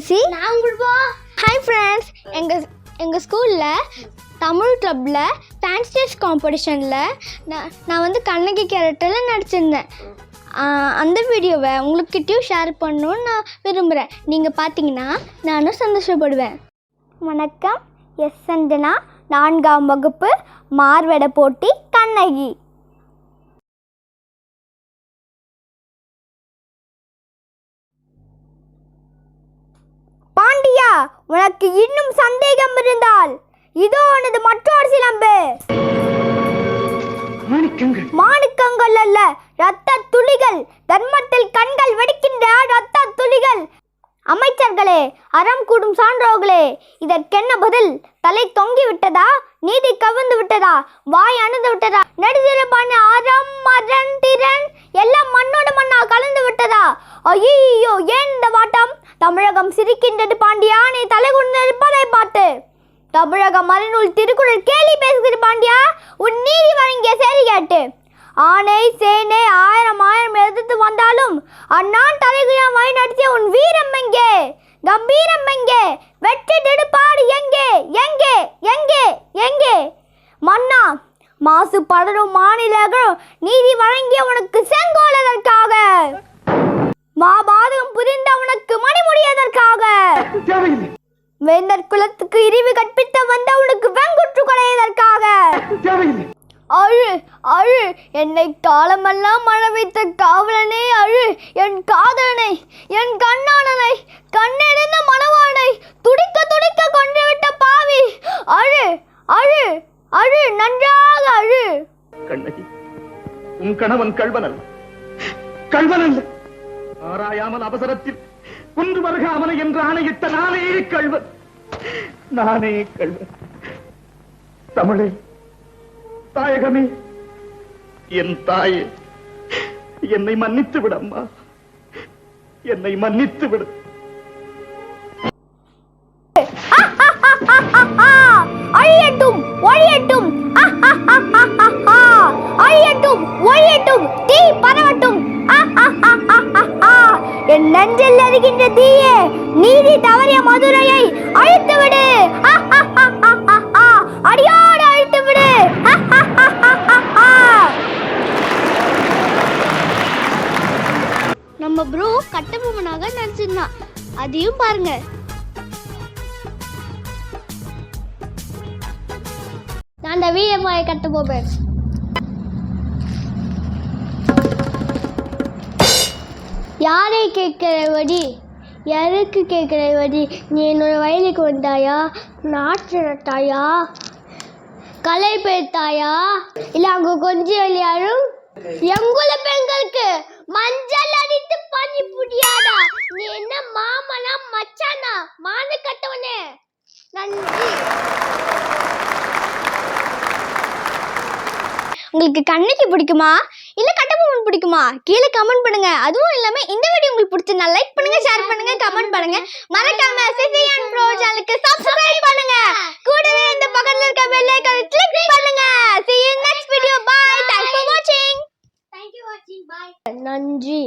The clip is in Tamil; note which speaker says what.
Speaker 1: ஜெசி. ஹாய் ஃப்ரெண்ட்ஸ், எங்கள் ஸ்கூலில் தமிழ் கிளப்பில் ஃபேன்சி ட்ரெஸ் காம்படிஷனில் நான் வந்து கண்ணகி கேரக்டரில் நடிச்சிருந்தேன். அந்த வீடியோவை உங்களுக்கிட்டையும் ஷேர் பண்ணணுன்னு நான் விரும்புகிறேன். நீங்கள் பார்த்தீங்கன்னா நானும் சந்தோஷப்படுவேன். வணக்கம், எஸ் சந்தனா, 4ஆம் வகுப்பு, மார்வேட போட்டி, கண்ணகி. பாண்டியா, உனக்கு இன்னும் சந்தேகம் இருந்தால் இதோ உனது மற்றொரு சிலம்பு. மாணிக்கங்கள் அல்ல, இரத்த துளிகள். தர்மத்தில் கண்கள் வெடிக்கின்ற இரத்த துளிகள். அமைச்சர்களே, அறம் கூடும் சான்றோர்களே, இதற்கென்ன பதில்? தலை தொங்கி விட்டதா? நீதி கவிழ்ந்து விட்டதா? வாய் அணுந்து விட்டதா? நெடுதிரப்பான அறம் மரண் திறன் எல்லாம் மண்ணோடு மண்ணா கலந்து விட்டதா? ஐயோ, ஏன் இந்த வாட்டம்? தமிழகம் சிரிக்கின்றது பாண்டியா, நீ தலை கொண்டிருப்பதை பார்த்து. தமிழக மறைநூல் திருக்குறள் கேலி பேசுகிற பாண்டியா, உன் நீதி வழங்கிய சேரி கேட்டு. ஆனை சேனை ஆயிரம் எதிர்த்து வந்தாலும் அண்ணான் தலைகுயம் வழி நடத்திய உன் வீரம் எங்கே? கம்பீரம் எங்கே? வெற்றி திடுப்பாடு எங்கே? எங்கே எங்கே எங்கே? மன்னா, மாசு படரும் மாநிலங்களும் நீதி வழங்கிய உனக்கு செங்கோலதற்காக, மாபாதகம் புரிந்த உனக்கு மணிமுடியதற்காக, வேந்தர் குலத்துக்கு இழிவு கற்பித்த வந்த உனக்கு வெங்குற்று கொலையதற்காக. அழு அழு, என்னை காலமெல்லாம் மழ வைத்த காவலனே அழு. என் காதலனை, என் கண்ணானனை, கண்ணெறிந்த மணவாளனை துடிக்க துடிக்க கொன்றுவிட்ட பாவி, அழு அழு அழு, நன்றாக அழு.
Speaker 2: கண்ணகி, உன் கணவன் கள்வனல்ல, கள்வனல்ல. ஆராயாமல் அவசரத்தில் குன்று வருகாமலை என்று ஆணையிட்ட நானே கள்வன், நானே கள்வன். தமிழே, தாயகமே, என் தாயே, என்னை மன்னித்து விடம்மா, என்னை மன்னித்து விடு.
Speaker 1: அழியட்டும் ஒழியட்டும், அழியட்டும் ஒழியட்டும், தீ பரவட்டும். என் நெஞ்சில் எரிகின்ற தீயே, நீதி தவறிய மதுரையை அழித்து விடு, அடியோடு அழித்து விடு. நம்ம ப்ரோ கட்டபொம்மனாக நடிச்சிருந்தான், அதையும் பாருங்க. நான் அந்த வீரமாய கட்டபொம்மன். யாரை கேட்கிற வடி, யாருக்கு கேட்கிற வடி? நீ என்னோட வயலுக்கு வந்தாயா? நாற்று நட்டாயா? களை பெய்த்தாயா? இல்லை அங்கே கொஞ்சம் விளையாடும் எங்குல பெண்களுக்கு மஞ்சள் அடித்து பண்ணி புடியாடா? நீ என்ன மாமனா மச்சானா? மான கட்டவனே. நன்றி. உங்களுக்கு கண்ணகி பிடிக்குமா இல்ல கட்டபொம்மன் பிடிக்குமா? கீழே கமெண்ட் பண்ணுங்க. அதுவும் இல்லாம இந்த வீடியோ உங்களுக்கு பிடிச்சிருந்தா லைக் பண்ணுங்க, ஷேர் பண்ணுங்க, கமெண்ட் பண்ணுங்க. மறக்காம சிசிஎன் ப்ரோ சேனலுக்கு சப்ஸ்கிரைப் பண்ணுங்க. கூடவே இந்த பக்கத்துல இருக்க பெல் ஐகானை கிளிக் பண்ணுங்க. See you in next video. Bye. Thanks for watching. Bye. நன்றி.